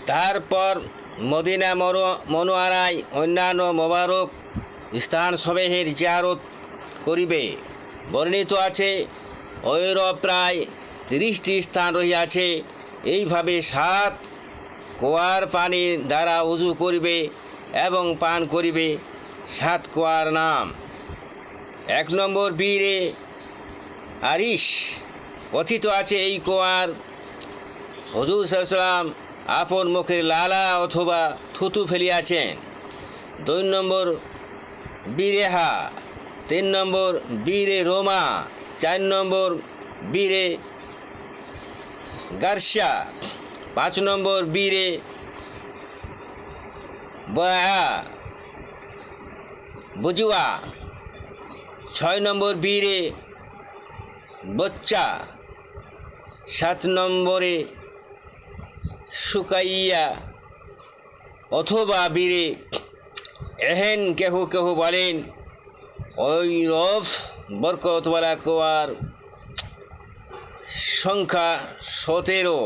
তারপর মদিনা মনোয়ারায় অন্যান্য মোবারক স্থান সমূহের জিয়ারত করিবে। বর্ণিত আছে ঐরূপ প্রায় 30টি স্থান রহিয়াছে। এইভাবে 7 কুয়ার পানি দ্বারা উযু করিবে এবং পান করিবে। 7 কুয়ার নাম: 1 নম্বর বীরে আরিশ। কথিত আছে এই কুয়ার হুজুর সাল্লাল্লাহু আলাইহি ওয়াসাল্লাম আপন মুখের লালা অথবা থুতু ফেলিয়াছেন। 2 নম্বর বীরেহা, 3 নম্বর বীরে রোমা, 4 নম্বর বীরে গার্সা, 5 নম্বর বীরে বুজুয়া, 6 নম্বর বীরে বচ্চা, 7 নম্বরে সুকাইয়া অথবা বীরে এহেন। কেহ কেহ বলেন ওই রফ বরকতওয়ালা কুয়ার সংখ্যা 17।